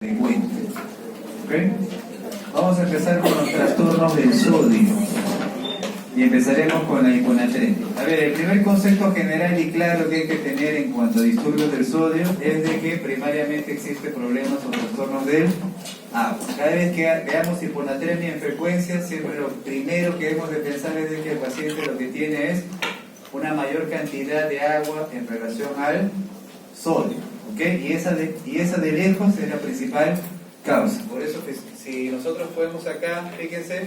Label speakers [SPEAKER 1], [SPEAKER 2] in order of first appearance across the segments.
[SPEAKER 1] frecuente. ¿Okay? Vamos a empezar con los trastornos del sodio y empezaremos con la hiponatremia. A ver, el primer concepto general y claro que hay que tener en cuanto a disturbios del sodio es de que primariamente existen problemas o trastornos del agua. Cada vez que veamos hiponatremia en frecuencia, siempre lo primero que debemos de pensar es de que el paciente lo que tiene es una mayor cantidad de agua en relación al sodio. ¿Okay? Y esa de lejos es la principal causa. Por eso que si nosotros podemos acá, fíjense,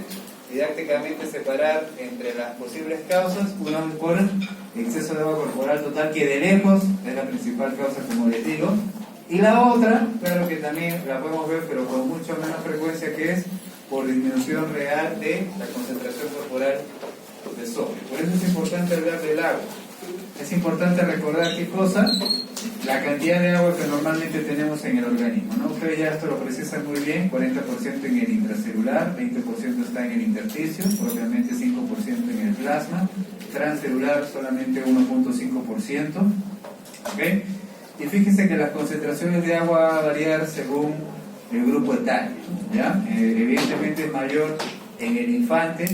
[SPEAKER 1] didácticamente separar entre las posibles causas, una por exceso de agua corporal total, que de lejos es la principal causa, como les digo, y la otra, claro que también la podemos ver, pero con mucho menos frecuencia, que es por disminución real de la concentración corporal de sodio. Por eso es importante hablar del agua. Es importante recordar qué cosa, la cantidad de agua que normalmente tenemos en el organismo, ¿no? Ustedes ya esto lo precisan muy bien, 40% en el intracelular, 20% está en el intersticio, propiamente 5% en el plasma, transcelular solamente 1.5%, ¿ok? Y fíjense que las concentraciones de agua van a variar según el grupo etario, ¿ya? Evidentemente es mayor en el infante.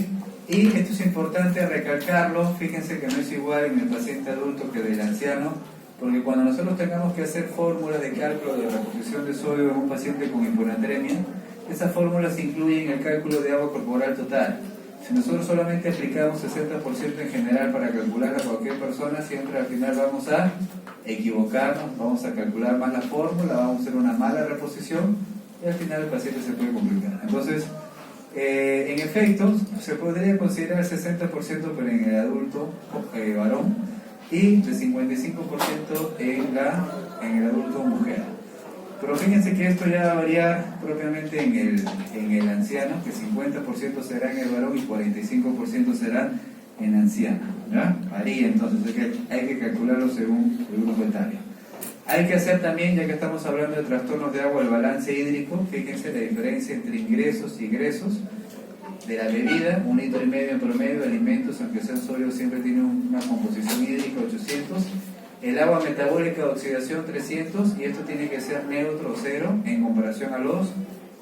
[SPEAKER 1] Y esto es importante recalcarlo, fíjense que no es igual en el paciente adulto que del anciano, porque cuando nosotros tengamos que hacer fórmulas de cálculo de reposición de sodio en un paciente con hiponatremia, esas fórmulas incluyen el cálculo de agua corporal total. Si nosotros solamente aplicamos 60% en general para calcular a cualquier persona, siempre al final vamos a equivocarnos, vamos a calcular mal la fórmula, vamos a hacer una mala reposición y al final el paciente se puede complicar. Entonces, en efecto, se podría considerar 60%, pero en el adulto varón, y de 55% en el adulto mujer. Pero fíjense que esto ya va a variar propiamente en el anciano, que 50% será en el varón y 45% será en anciana, ¿ya? Varía entonces, hay que calcularlo según el grupo etario. Hay que hacer también, ya que estamos hablando de trastornos de agua, el balance hídrico. Fíjense la diferencia entre ingresos y egresos de la bebida, 1,5 litros en promedio de alimentos, aunque sean sólidos, siempre tiene una composición hídrica 800. El agua metabólica de oxidación 300, y esto tiene que ser neutro o cero en comparación a los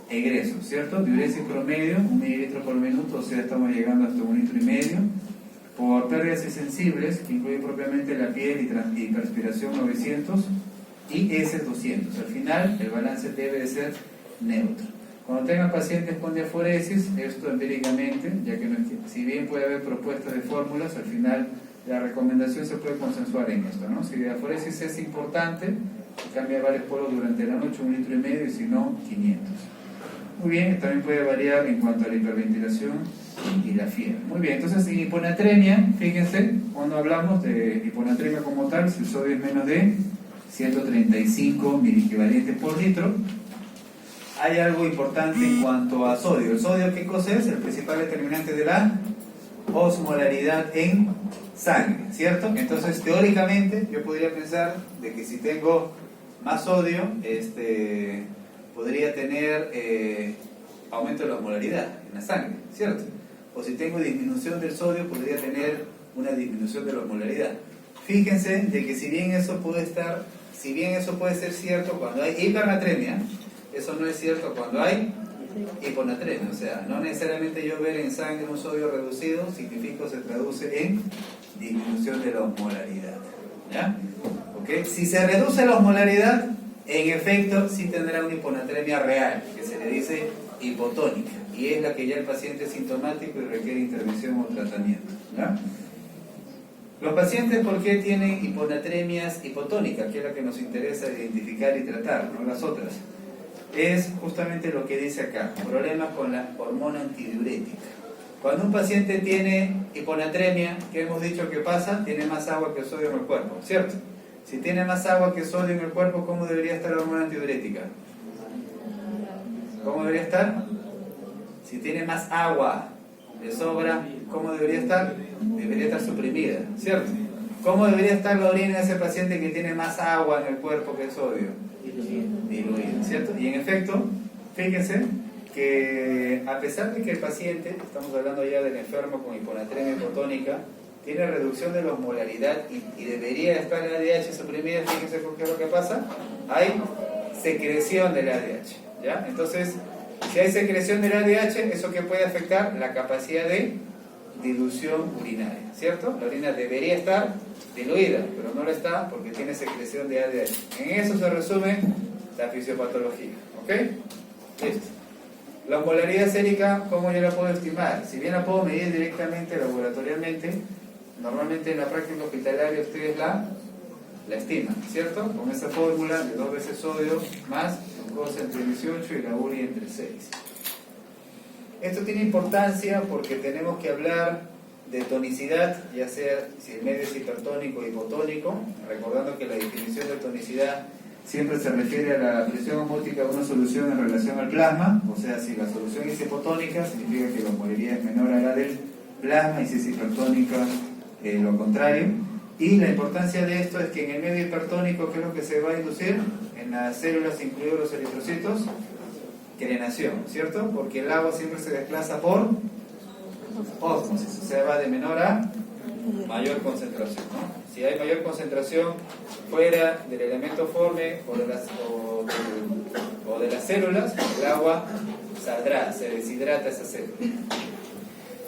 [SPEAKER 1] egresos, ¿cierto? Diuresis promedio, 1 mililitro por minuto, o sea, estamos llegando hasta 1,5 litros. Por pérdidas sensibles, que incluye propiamente la piel y transpiración, 900, y heces 200. Al final, el balance debe de ser neutro. Cuando tengan pacientes con diaforesis, esto empíricamente, ya que, no es que si bien puede haber propuestas de fórmulas, al final la recomendación se puede consensuar en esto, ¿no? Si diaforesis es importante, cambia varios polos durante la noche, 1,5 litros, y si no, 500. Muy bien, también puede variar en cuanto a la hiperventilación y la fiebre. Muy bien, entonces en hiponatremia, fíjense, cuando hablamos de hiponatremia como tal, si el sodio es menos de 135 miliequivalentes por litro, hay algo importante en cuanto a sodio. ¿El sodio qué cosa es? El principal determinante de la osmolaridad en sangre, ¿cierto? Entonces, teóricamente, yo podría pensar de que si tengo más sodio, podría tener aumento de la osmolaridad en la sangre, ¿cierto? O si tengo disminución del sodio, podría tener una disminución de la osmolaridad. Fíjense de que si bien eso puede ser cierto cuando hay hipernatremia, eso no es cierto cuando hay hiponatremia. O sea, no necesariamente yo ver en sangre un sodio reducido significa o se traduce en disminución de la osmolaridad, ¿ya? ¿Okay? Si se reduce la osmolaridad, en efecto sí tendrá una hiponatremia real, que se le dice hipotónica, y es la que ya el paciente es sintomático y requiere intervención o tratamiento, ¿ya? Los pacientes, ¿por qué tienen hiponatremias hipotónicas? Que es la que nos interesa identificar y tratar, no las otras. Es justamente lo que dice acá, problemas con la hormona antidiurética. Cuando un paciente tiene hiponatremia, ¿qué hemos dicho que pasa? Tiene más agua que sodio en el cuerpo, ¿cierto? Si tiene más agua que sodio en el cuerpo, ¿cómo debería estar la hormona antidiurética? ¿Cómo debería estar? Si tiene más agua de sobra, ¿cómo debería estar? Debería estar suprimida, ¿cierto? ¿Cómo debería estar la orina de ese paciente que tiene más agua en el cuerpo que sodio? Diluida, ¿cierto? Y en efecto, fíjense que a pesar de que el paciente, estamos hablando ya del enfermo con hiponatremia hipotónica, tiene reducción de la osmolaridad y debería estar en la ADH suprimida, fíjense por qué es lo que pasa. Hay secreción del ADH, ¿ya? Entonces, si hay secreción del ADH, ¿eso qué puede afectar? La capacidad de dilución urinaria, ¿cierto? La orina debería estar diluida, pero no lo está porque tiene secreción de ADH. En eso se resume la fisiopatología, ¿ok? Listo. La osmolaridad sérica, ¿cómo yo la puedo estimar? Si bien la puedo medir directamente laboratorialmente, normalmente en la práctica hospitalaria ustedes la estiman, ¿cierto? Con esa fórmula de 2 veces sodio más glucosa entre 18 y la urea entre 6. Esto tiene importancia porque tenemos que hablar de tonicidad, ya sea si el medio es hipertónico o hipotónico, recordando que la definición de tonicidad siempre se refiere a la presión osmótica de una solución en relación al plasma, o sea, si la solución es hipotónica, significa que la osmolaridad es menor a la del plasma, y si es hipertónica, lo contrario. Y la importancia de esto es que en el medio hipertónico, ¿qué es lo que se va a inducir? En las células, incluidos los eritrocitos, crenación, ¿cierto? Porque el agua siempre se desplaza por ósmosis, o sea, va de menor a mayor concentración, ¿no? Si hay mayor concentración fuera del elemento forme o de las células, el agua saldrá, se deshidrata esa célula.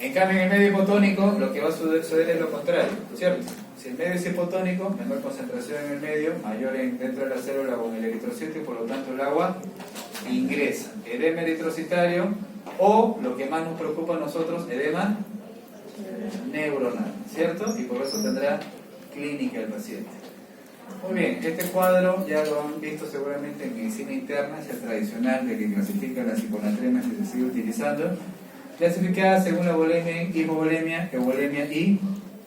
[SPEAKER 1] En cambio, en el medio hipotónico, lo que va a suceder es lo contrario, ¿cierto? Si el medio es hipotónico, menor concentración en el medio, mayor dentro de la célula o en el eritrocito, y por lo tanto el agua ingresa. Edema eritrocitario, o lo que más nos preocupa a nosotros, edema neuronal, ¿cierto? Y por eso tendrá clínica el paciente. Muy bien, este cuadro ya lo han visto seguramente en medicina interna, es el tradicional de que clasifica las hiponatremias que se sigue utilizando, clasificada según la bulimia, hipovolemia, euvolemia y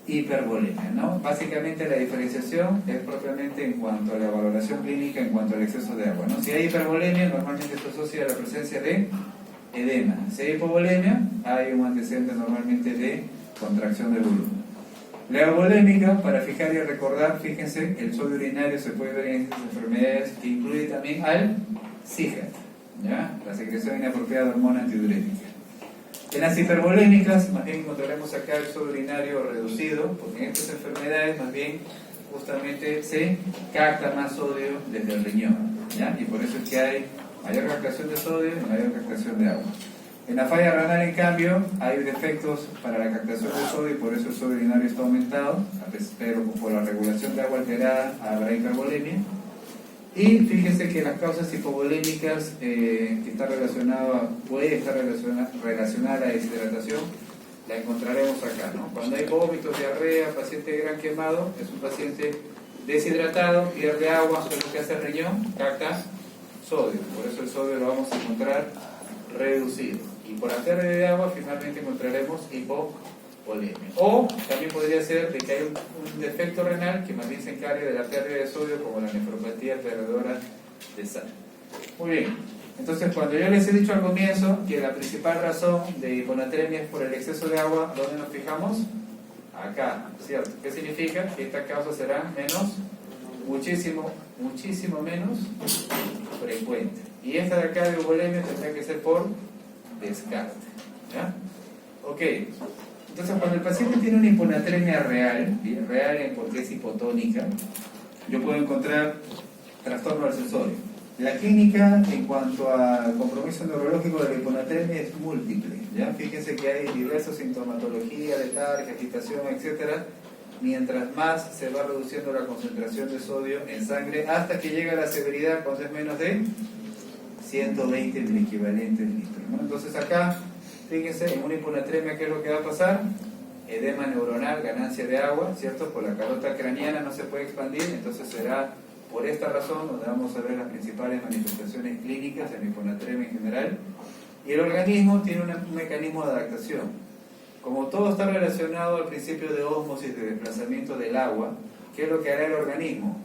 [SPEAKER 1] hipervolemia, ¿no? Básicamente la diferenciación es propiamente en cuanto a la valoración clínica, en cuanto al exceso de agua, ¿no? Si hay hipervolemia, normalmente se asocia a la presencia de edema. Si hay hipovolemia, hay un antecedente normalmente de contracción del volumen. La euvolémica, para fijar y recordar, fíjense, el sodio urinario se puede ver en estas enfermedades que incluye también al CIGAT, ¿ya? La secreción inapropiada de hormona antidiurética. En las hipervolémicas, más bien encontraremos acá el sodio urinario reducido, porque en estas enfermedades, más bien, justamente se capta más sodio desde el riñón, ¿ya? Y por eso es que hay mayor captación de sodio y mayor captación de agua. En la falla renal, en cambio, hay defectos para la captación de sodio y por eso el sodio urinario está aumentado, pero por la regulación de agua alterada habrá hipervolemia. Y fíjense que las causas hipovolémicas que está puede estar relacionada a la deshidratación, la encontraremos acá, ¿no? Cuando hay vómitos, diarrea, paciente gran quemado, es un paciente deshidratado, pierde agua, ¿qué es lo que hace el riñón? Capta sodio, por eso el sodio lo vamos a encontrar reducido. Y por la pérdida de agua finalmente encontraremos hipovolemia. O también podría ser de que hay un defecto renal que más bien se encargue de la pérdida de sodio, como la nefropatía perdedora de sal. Muy bien, entonces cuando yo les he dicho al comienzo que la principal razón de hiponatremia es por el exceso de agua, ¿dónde nos fijamos? Acá, ¿cierto? ¿Qué significa? Que esta causa será muchísimo menos frecuente. Y esta de acá de euvolemia tendrá que ser por descarte, ¿ya? Ok, entonces cuando el paciente tiene una hiponatremia real porque es hipotónica, yo puedo encontrar trastorno del sensorio. La clínica en cuanto al compromiso neurológico de la hiponatremia es múltiple, ¿ya? Fíjense que hay diversas sintomatología, letargia, agitación, etcétera, mientras más se va reduciendo la concentración de sodio en sangre hasta que llega a la severidad cuando es menos de 120 del equivalente del litro, ¿no? Entonces acá, fíjense, en una hiponatremia, ¿qué es lo que va a pasar? Edema neuronal, ganancia de agua, ¿cierto? Por la calota craneana no se puede expandir, entonces será por esta razón donde vamos a ver las principales manifestaciones clínicas en la hiponatremia en general. Y el organismo tiene un mecanismo de adaptación. Como todo está relacionado al principio de ósmosis, de desplazamiento del agua, ¿qué es lo que hará el organismo?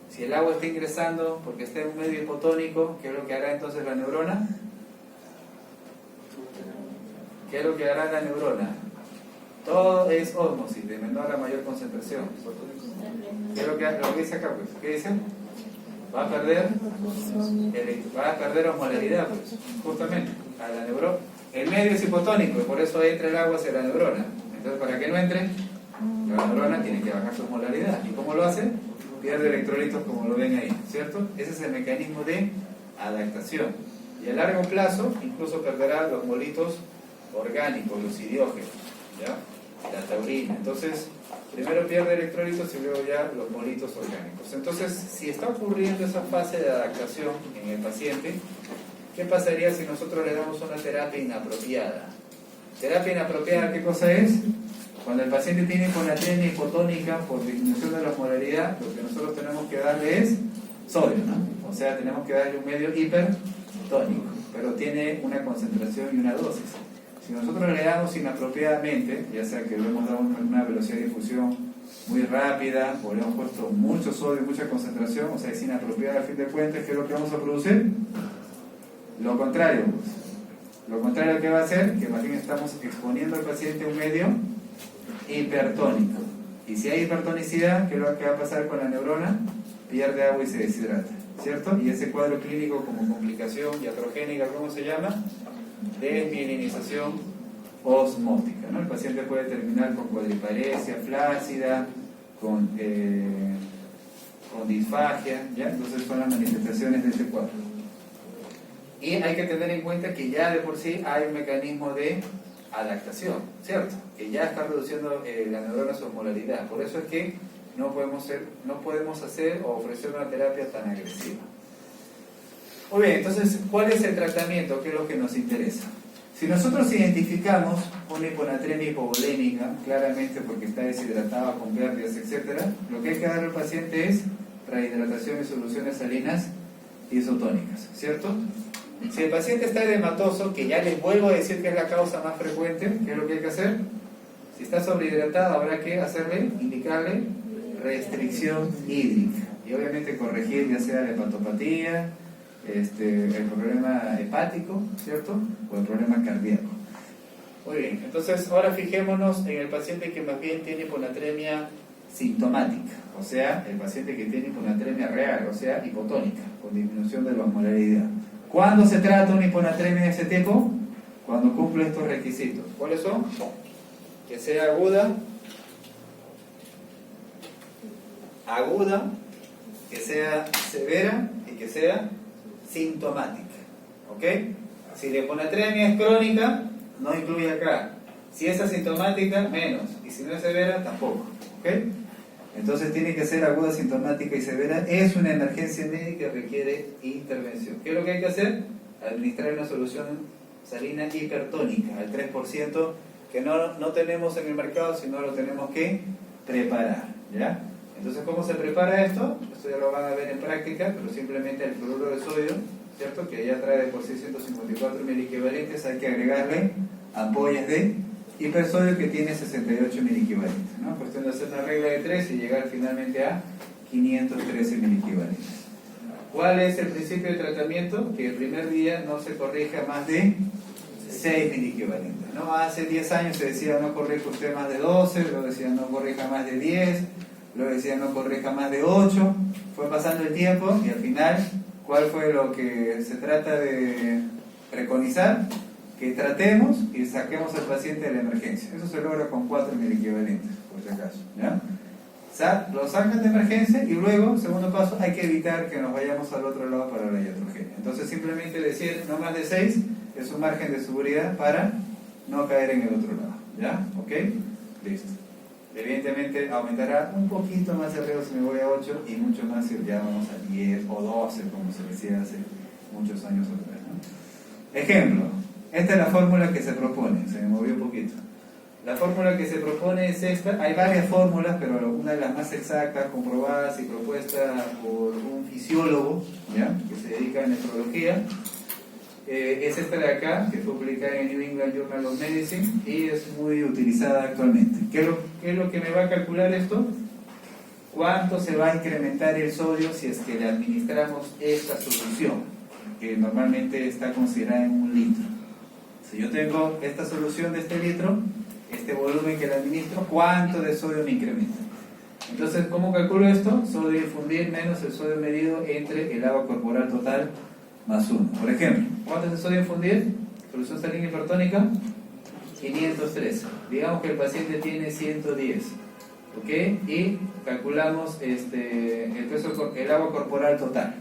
[SPEAKER 1] Si el agua está ingresando porque está en un medio hipotónico, ¿qué es lo que hará entonces la neurona? ¿Qué es lo que hará la neurona? Todo es ósmosis, de menor a mayor concentración. ¿Qué es lo que dice acá, pues? ¿Qué dice? Va a perder osmolaridad, pues, justamente, a la neurona. El medio es hipotónico y por eso entra el agua hacia la neurona. Entonces, para que no entre, la neurona tiene que bajar su osmolaridad. ¿Y cómo lo hace? pierde electrolitos como lo ven ahí, ¿cierto? Ese es el mecanismo de adaptación. Y a largo plazo incluso perderá los molitos orgánicos, los idiógenos, ¿ya? La taurina. Entonces, primero pierde electrolitos y luego ya los molitos orgánicos. Entonces, si está ocurriendo esa fase de adaptación en el paciente, ¿qué pasaría si nosotros le damos una terapia inapropiada? Terapia inapropiada, ¿qué cosa es? Cuando el paciente tiene hiponatremia hipotónica por disminución de la osmolaridad, lo que nosotros tenemos que darle es sodio, ¿no? O sea, tenemos que darle un medio hipertónico, pero tiene una concentración y una dosis. Si nosotros le damos inapropiadamente, ya sea que le hemos dado una velocidad de difusión muy rápida, o le hemos puesto mucho sodio y mucha concentración, o sea, es inapropiada al fin de cuentas, ¿qué es lo que vamos a producir? Lo contrario. Lo contrario que va a hacer, que más bien estamos exponiendo al paciente a un medio hipertónico. Y si hay hipertonicidad, ¿qué es lo que va a pasar con la neurona? Pierde agua y se deshidrata, ¿cierto? Y ese cuadro clínico como complicación iatrogénica, ¿cómo se llama? Desmielinización osmótica, ¿no? El paciente puede terminar con cuadriparesia flácida, con disfagia, ¿ya? Entonces son las manifestaciones de este cuadro. Y hay que tener en cuenta que ya de por sí hay un mecanismo de adaptación, ¿cierto? Que ya está reduciendo la neurona su osmolaridad. Por eso es que no podemos hacer o ofrecer una terapia tan agresiva. Muy bien, entonces, ¿cuál es el tratamiento? ¿Qué es lo que nos interesa? Si nosotros identificamos una hiponatremia hipovolémica, claramente porque está deshidratada con pérdidas, etc., lo que hay que dar al paciente es rehidratación y soluciones salinas isotónicas, ¿cierto? Si el paciente está edematoso, que ya les vuelvo a decir que es la causa más frecuente, ¿qué es lo que hay que hacer? Si está sobrehidratado, habrá que indicarle restricción hídrica. Y obviamente corregir ya sea la hepatopatía, el problema hepático, ¿cierto? O el problema cardíaco. Muy bien, entonces ahora fijémonos en el paciente que más bien tiene hiponatremia sintomática, o sea, el paciente que tiene hiponatremia real, o sea, hipotónica, con disminución de la osmolaridad. ¿Cuándo se trata una hiponatremia de ese tipo? Cuando cumple estos requisitos. ¿Cuáles son? Que sea aguda, que sea severa y que sea sintomática. ¿Ok? Si la hiponatremia es crónica, no incluye acá. Si es asintomática, menos. Y si no es severa, tampoco. ¿Ok? Entonces tiene que ser aguda, sintomática y severa. Es una emergencia médica que requiere intervención. ¿Qué es lo que hay que hacer? Administrar una solución salina hipertónica al 3%, que no tenemos en el mercado, sino lo tenemos que preparar, ¿ya? Entonces, ¿cómo se prepara esto? Esto ya lo van a ver en práctica, pero simplemente el cloruro de sodio, ¿cierto? Que ya trae de por sí 154 miliequivalentes, hay que agregarle ampollas de hipersodio que tiene 68 miliequivalentes, ¿no? Cuestión de hacer una regla de 3 y llegar finalmente a 513 miliequivalentes. ¿Cuál es el principio de tratamiento? Que el primer día no se corrija más de 6 miliequivalentes, ¿no? Hace 10 años se decía no corrija usted más de 12, luego decía no corrija más de 10, luego decía no corrija más de 8, fue pasando el tiempo y al final, ¿cuál fue lo que se trata de preconizar? Que tratemos y saquemos al paciente de la emergencia. Eso se logra con 4 miliequivalentes, por si acaso, ¿ya? Lo sacan de emergencia y luego, segundo paso, hay que evitar que nos vayamos al otro lado para la iatrogenia. Entonces simplemente decir no más de 6 es un margen de seguridad para no caer en el otro lado, ¿ya? ¿Ok? Listo. Evidentemente aumentará un poquito más el riesgo si me voy a 8 y mucho más si ya vamos a 10 o 12, como se decía hace muchos años atrás, ¿no? Ejemplo, esta es la fórmula que se propone, se me movió un poquito. La fórmula que se propone es esta. Hay varias fórmulas, pero una de las más exactas, comprobadas y propuestas por un fisiólogo, ¿ya?, que se dedica a nefrología, es esta de acá, que fue publicada en el New England Journal of Medicine y es muy utilizada actualmente. ¿Qué es lo que me va a calcular esto? ¿Cuánto se va a incrementar el sodio si es que le administramos esta solución, que normalmente está considerada en 1 litro? Si yo tengo esta solución de este litro, este volumen que le administro, ¿cuánto de sodio me incrementa? Entonces, ¿cómo calculo esto? Sodio infundir menos el sodio medido entre el agua corporal total más 1. Por ejemplo, ¿cuánto es el sodio infundir? Solución salina hipertónica, 513. Digamos que el paciente tiene 110. ¿ok? Y calculamos el agua corporal total.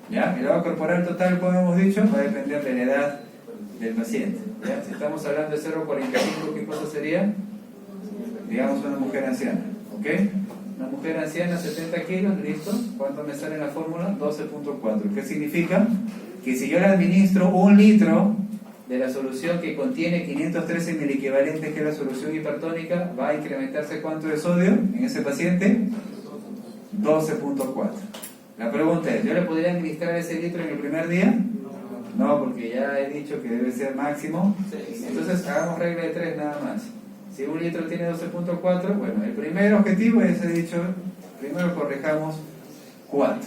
[SPEAKER 1] ¿Ya? El agua corporal total, como hemos dicho, va a depender de la edad del paciente. ¿Ya? Si estamos hablando de 0,45, ¿qué cosa sería? Digamos una mujer anciana, ¿ok? Una mujer anciana, 70 kilos, listo. ¿Cuánto me sale en la fórmula? 12.4. ¿Qué significa? Que si yo le administro 1 litro de la solución que contiene 513 miliequivalentes, que es la solución hipertónica, va a incrementarse ¿cuánto de sodio en ese paciente? 12.4. La pregunta es, ¿yo le podría administrar ese litro en el primer día? No, porque ya he dicho que debe ser máximo. Entonces hagamos regla de 3 nada más. Si 1 litro tiene 12.4, bueno, el primer objetivo es, he dicho, primero corrijamos 4.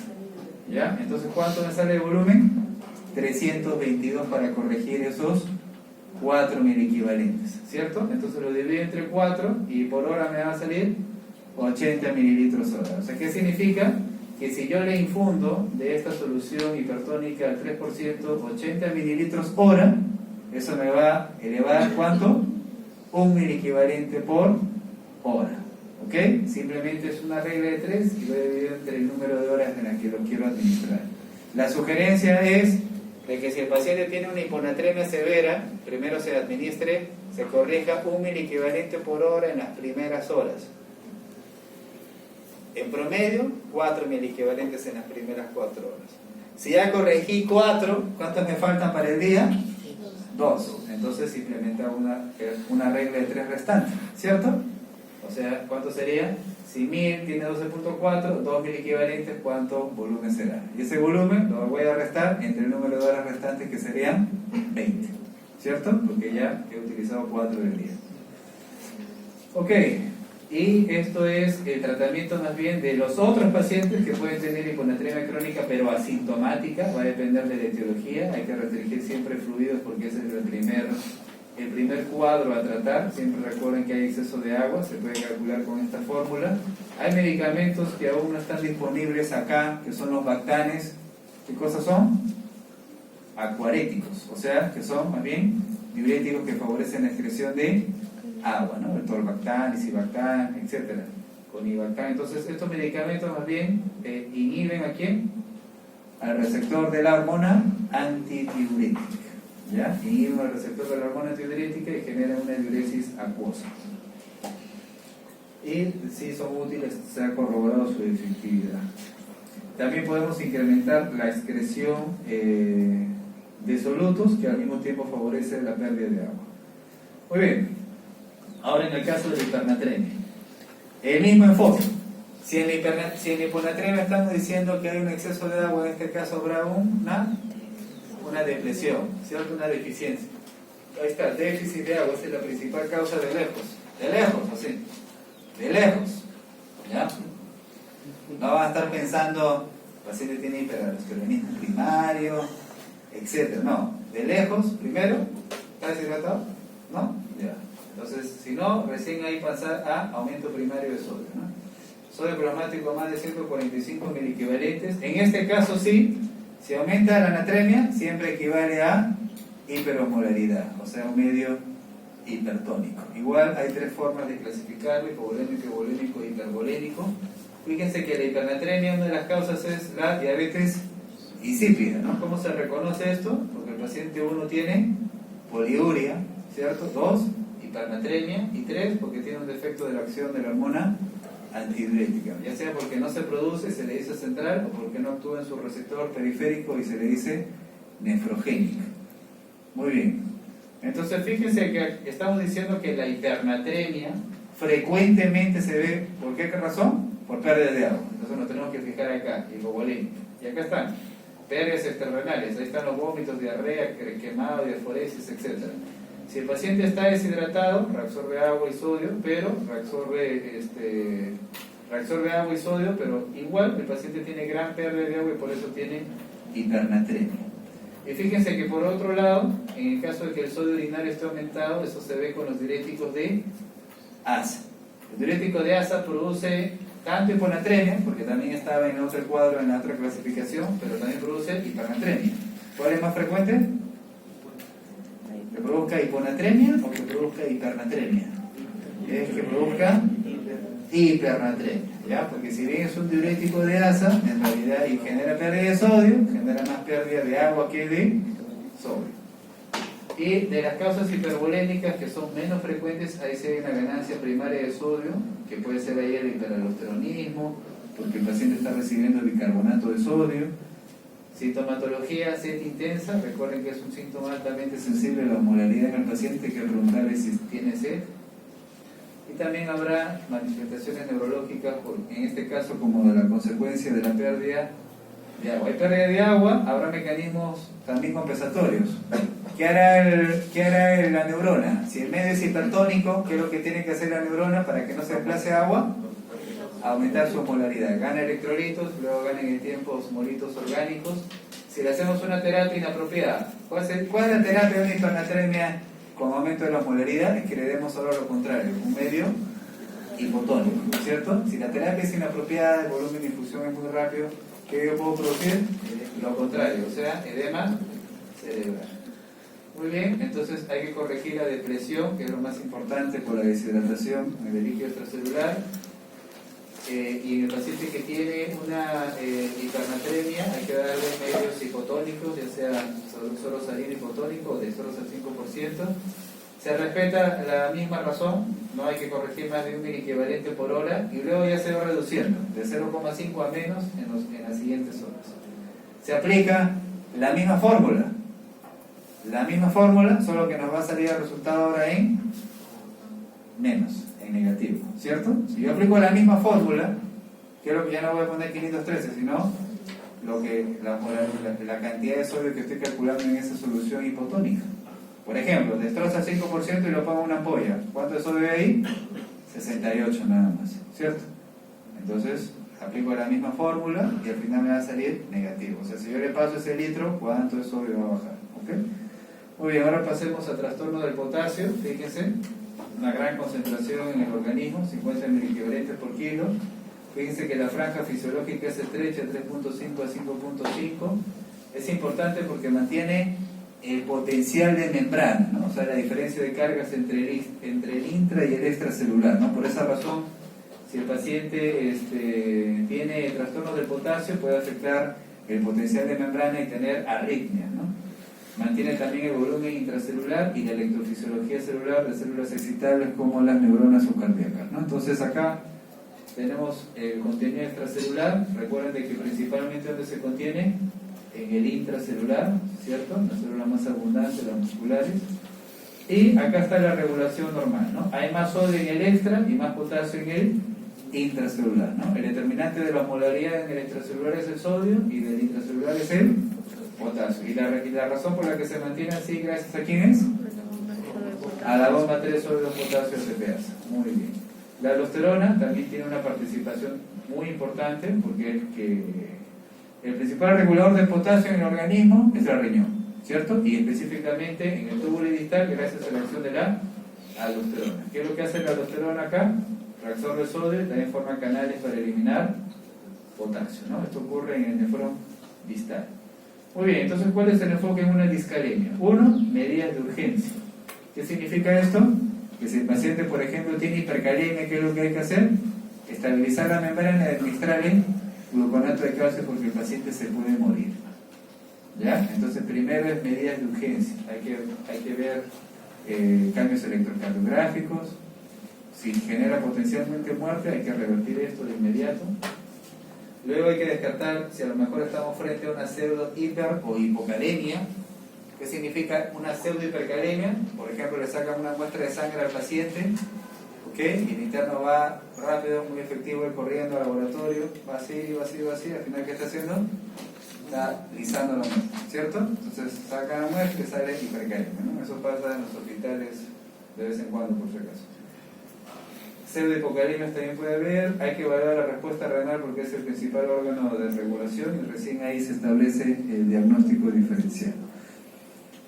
[SPEAKER 1] ¿Ya? Entonces, ¿cuánto me sale de volumen? 322 para corregir esos 4 miliequivalentes, ¿cierto? Entonces lo divido entre 4 y por hora me va a salir 80 mililitros hora. O sea, ¿qué significa? Que si yo le infundo de esta solución hipertónica al 3%, 80 mililitros hora, eso me va a elevar ¿cuánto? 1 miliequivalente por hora. ¿Ok? Simplemente es una regla de 3 y voy a dividir entre el número de horas en las que lo quiero administrar. La sugerencia es de que si el paciente tiene una hiponatremia severa, primero se administre, se corrija 1 miliequivalente por hora en las primeras horas. En promedio, 4 miliequivalentes en las primeras 4 horas. Si ya corregí 4, ¿cuántos me faltan para el día? 2. Entonces se implementa una regla de 3 restante, ¿cierto? O sea, ¿cuánto sería? Si 1000 tiene 12.4, 2 miliequivalentes, ¿cuánto volumen será? Y ese volumen lo voy a restar entre el número de horas restantes, que serían 20, ¿cierto? Porque ya he utilizado 4 del día. Ok. Y esto es el tratamiento más bien de los otros pacientes que pueden tener hiponatremia crónica pero asintomática. Va a depender de la etiología. Hay que restringir siempre fluidos porque ese es el primer cuadro a tratar. Siempre recuerden que hay exceso de agua, se puede calcular con esta fórmula. Hay medicamentos que aún no están disponibles acá, que son los Bactanes. ¿Qué cosas son? Acuaréticos, o sea que son más bien diuréticos que favorecen la excreción de agua, ¿no? El Tolbactam, Isibactam, etc. Con Ibactam. Entonces estos medicamentos más bien inhiben ¿a quién? Al receptor de la hormona antidiurética, ¿ya? Inhiben al receptor de la hormona antidiurética y generan una diuresis acuosa. Y si son útiles, se ha corroborado su efectividad. También podemos incrementar la excreción de solutos, que al mismo tiempo favorece la pérdida de agua. Muy bien. Ahora en el caso de la hipernatremia, el mismo enfoque. Si en la hiponatremia estamos diciendo que hay un exceso de agua, en este caso habrá una depresión, ¿cierto? Una deficiencia. Ahí está, déficit de agua, esa es la principal causa de lejos, así, de lejos, ¿ya? No van a estar pensando, el paciente tiene hiperaldosteronismo primario, etc. No, de lejos, primero, ¿está deshidratado? ¿No? Ya. Entonces, si no, recién ahí pasar a aumento primario de sodio, ¿no? Sodio plasmático más de 145 miliequivalentes. En este caso sí, si aumenta la anatremia, siempre equivale a hiperosmolaridad, o sea, un medio hipertónico. Igual hay 3 formas de clasificarlo: hipovolémico, hipovolémico e hipervolémico. Fíjense que la hipernatremia, una de las causas es la diabetes insípida, ¿no? ¿Cómo se reconoce esto? Porque el paciente 1 tiene poliuria, ¿cierto? 2, hipernatremia, y 3, porque tiene un defecto de la acción de la hormona antidiurética, ya sea porque no se produce, se le dice central, o porque no actúa en su receptor periférico y se le dice nefrogénica. Muy bien. Entonces fíjense que estamos diciendo que la hipernatremia frecuentemente se ve, ¿por qué razón? Por pérdida de agua. Entonces nos tenemos que fijar acá, hipovolémica. Y acá están, pérdidas extrarrenales, ahí están los vómitos, diarrea, quemado, diaforesis, etc. Si el paciente está deshidratado, reabsorbe agua y sodio, pero reabsorbe agua y sodio, pero igual el paciente tiene gran pérdida de agua y por eso tiene hipernatremia. Y fíjense que por otro lado, en el caso de que el sodio urinario esté aumentado, eso se ve con los diuréticos de ASA. El diurético de ASA produce tanto hiponatremia, porque también estaba en el otro cuadro, en la otra clasificación, pero también produce hipernatremia. ¿Cuál es más frecuente? ¿Que produzca hiponatremia o que produzca hipernatremia? Es que produzca hipernatremia, ¿ya? Porque si bien es un diurético de asa, en realidad y genera pérdida de sodio, genera más pérdida de agua que de sodio. Y de las causas hipervolémicas que son menos frecuentes, ahí sí hay una ganancia primaria de sodio, que puede ser ahí el hiperaldosteronismo, porque el paciente está recibiendo bicarbonato de sodio. Sintomatología, sed intensa, recuerden que es un síntoma altamente sensible a la osmolaridad en el paciente, hay que preguntarle si tiene sed. Y también habrá manifestaciones neurológicas, en este caso como de la consecuencia de la pérdida de agua. Hay pérdida de agua, habrá mecanismos también compensatorios. ¿Qué hará la neurona? Si el medio es hipertónico, ¿qué es lo que tiene que hacer la neurona para que no se desplace agua? Aumentar su osmolaridad. Gana electrolitos, luego gana en el tiempo osmolitos orgánicos. Si le hacemos una terapia inapropiada, ¿cuál es la terapia de una hipernatremia con aumento de la osmolaridad? Es que le demos solo lo contrario, un medio hipotónico, ¿cierto? Si la terapia es inapropiada, el volumen de infusión es muy rápido, ¿qué yo puedo producir? Lo contrario, o sea, edema cerebral. Muy bien, entonces hay que corregir la depresión, que es lo más importante por la deshidratación en el líquido extracelular. Y en el paciente que tiene una hipernatremia hay que darle medios hipotónicos, ya sea solo salino hipotónico o de soros al 5%. Se respeta la misma razón, no hay que corregir más de un miliequivalente por hora y luego ya se va reduciendo de 0,5 a menos en las siguientes horas. Se aplica la misma fórmula, solo que nos va a salir el resultado ahora en menos, en negativo, ¿cierto? Si yo aplico la misma fórmula, quiero que ya no voy a poner 513, sino la cantidad de sodio que estoy calculando en esa solución hipotónica. Por ejemplo, destroza 5% y lo pongo en una ampolla. ¿Cuánto de sodio hay ahí? 68 nada más, ¿cierto? Entonces, aplico la misma fórmula y al final me va a salir negativo. O sea, si yo le paso ese litro, ¿cuánto de sodio va a bajar? ¿Ok? Muy bien, ahora pasemos a trastorno del potasio. Fíjense, una gran concentración en el organismo, 50 miliequivalentes por kilo. Fíjense que la franja fisiológica es estrecha, 3.5 a 5.5. Es importante porque mantiene el potencial de membrana, ¿no? O sea, la diferencia de cargas entre el intra y el extracelular, ¿no? Por esa razón, si el paciente tiene trastorno del potasio, puede afectar el potencial de membrana y tener arritmias, ¿no? Mantiene también el volumen intracelular y la electrofisiología celular de células excitables como las neuronas subcardíacas, ¿no? Entonces acá tenemos el contenido extracelular. Recuerden de que principalmente donde se contiene en el intracelular, ¿cierto? Las células más abundantes, las musculares. Y acá está la regulación normal, ¿no? Hay más sodio en el extra y más potasio en el intracelular, ¿no? El determinante de la osmolaridad en el extracelular es el sodio y del intracelular es el potasio. Y la razón por la que se mantiene así, gracias a quién es? A la bomba 3 sodio potasio ATPase. Muy bien. La aldosterona también tiene una participación muy importante porque el principal regulador de potasio en el organismo es el riñón, ¿cierto? Y específicamente en el túbulo distal gracias a la acción de la aldosterona. ¿Qué es lo que hace la aldosterona acá? Reabsorbe sodio y también forma canales para eliminar potasio, ¿no? Esto ocurre en el nefrón distal. Muy bien, entonces ¿cuál es el enfoque en una discalemia? Uno, medidas de urgencia. ¿Qué significa esto? Que si el paciente, por ejemplo, tiene hipercalemia, ¿qué es lo que hay que hacer? Estabilizar la membrana y administrarle gluconato de calcio porque el paciente se puede morir. ¿Ya? Entonces primero es medidas de urgencia. Hay que ver cambios electrocardiográficos. Si genera potencialmente muerte, hay que revertir esto de inmediato. Luego hay que descartar si a lo mejor estamos frente a una pseudo hiper o hipocalemia. ¿Qué significa una pseudo hipercalemia? Por ejemplo, le sacan una muestra de sangre al paciente, ¿ok? Y el interno va rápido, muy efectivo, corriendo al laboratorio, va así, al final ¿qué está haciendo? Está lisando la muestra, ¿cierto? Entonces sacan la muestra y sale hipercalemia, ¿no? Eso pasa en los hospitales de vez en cuando, por si acaso. Pseudohipocalemias también puede haber. Hay que evaluar la respuesta renal porque es el principal órgano de regulación y recién ahí se establece el diagnóstico diferencial.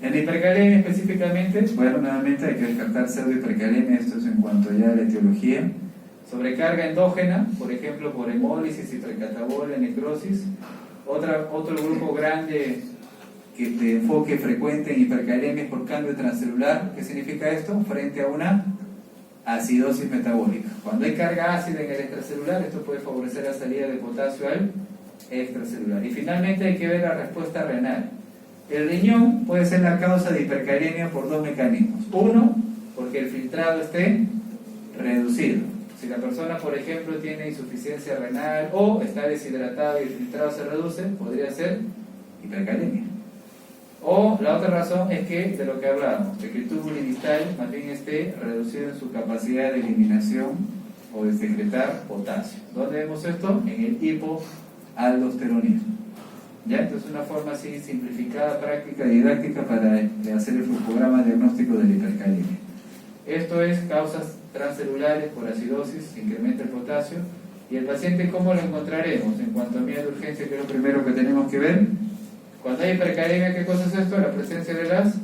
[SPEAKER 1] En hipercalemia específicamente, bueno, nuevamente hay que descartar pseudohipercalemia, esto es en cuanto ya a la etiología. Sobrecarga endógena, por ejemplo por hemólisis, hipercatabolia, necrosis. Otro grupo grande de enfoque frecuente en hipercalemia es por cambio transcelular. ¿Qué significa esto? Frente a una acidosis metabólica. Cuando hay carga ácida en el extracelular, esto puede favorecer la salida de potasio al extracelular. Y finalmente hay que ver la respuesta renal. El riñón puede ser la causa de hipercalemia por dos mecanismos. Uno, porque el filtrado esté reducido. Si la persona, por ejemplo, tiene insuficiencia renal o está deshidratado y el filtrado se reduce, podría ser hipercalemia. O la otra razón es que, de lo que hablábamos, de que el túbulo distal más bien esté reducido en su capacidad de eliminación o de secretar potasio. ¿Dónde vemos esto? En el hipoaldosteronismo. ¿Ya? Entonces, una forma así simplificada, práctica, didáctica para hacer el flujograma diagnóstico de la hipercalemia. Esto es causas transcelulares por acidosis, se incrementa el potasio. ¿Y el paciente cómo lo encontraremos? En cuanto a miedo de urgencia, que es lo primero que tenemos que ver. Cuando hay hipercalemia, ¿qué cosa es esto? La presencia de las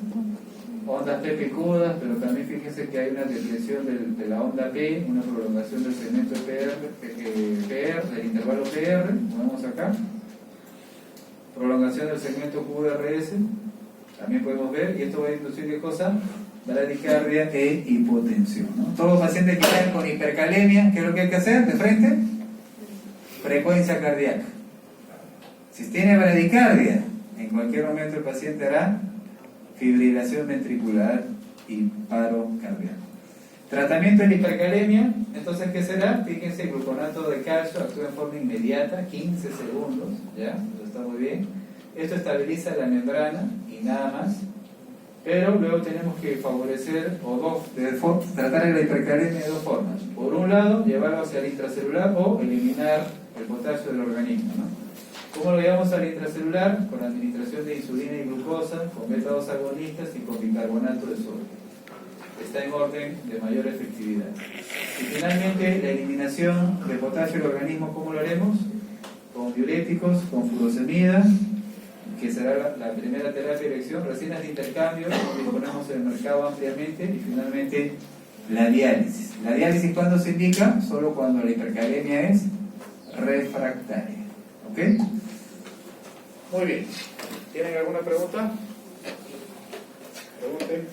[SPEAKER 1] ondas P picudas, pero también fíjense que hay una depresión de la onda P, una prolongación del segmento PR, del intervalo PR, como vemos acá. Prolongación del segmento QRS, también podemos ver, y esto va a inducir ¿qué cosa? Bradicardia e hipotensión, ¿no? Todos los pacientes que están con hipercalemia, ¿qué es lo que hay que hacer? De frente, frecuencia cardíaca. Si tiene bradicardia, en cualquier momento el paciente hará fibrilación ventricular y paro cardíaco. Tratamiento de la hipercalemia, entonces ¿qué será? Fíjense, el gluconato de calcio actúa en forma inmediata, 15 segundos, ¿ya? Eso está muy bien. Esto estabiliza la membrana y nada más. Pero luego tenemos que favorecer tratar la hipercalemia de dos formas. Por un lado, llevarlo hacia el intracelular o eliminar el potasio del organismo, ¿no? ¿Cómo lo llevamos al intracelular? Con la administración de insulina y glucosa, con beta-2 agonistas y con bicarbonato de sodio. Está en orden de mayor efectividad. Y finalmente, la eliminación de potasio del organismo, ¿cómo lo haremos? Con diuréticos, con furosemida, que será la primera terapia de elección, resinas de intercambio, que disponemos en el mercado ampliamente, y finalmente la diálisis. ¿La diálisis cuándo se indica? Solo cuando la hipercalemia es refractaria. ¿Ok? Muy bien. ¿Tienen alguna pregunta? Pregunten.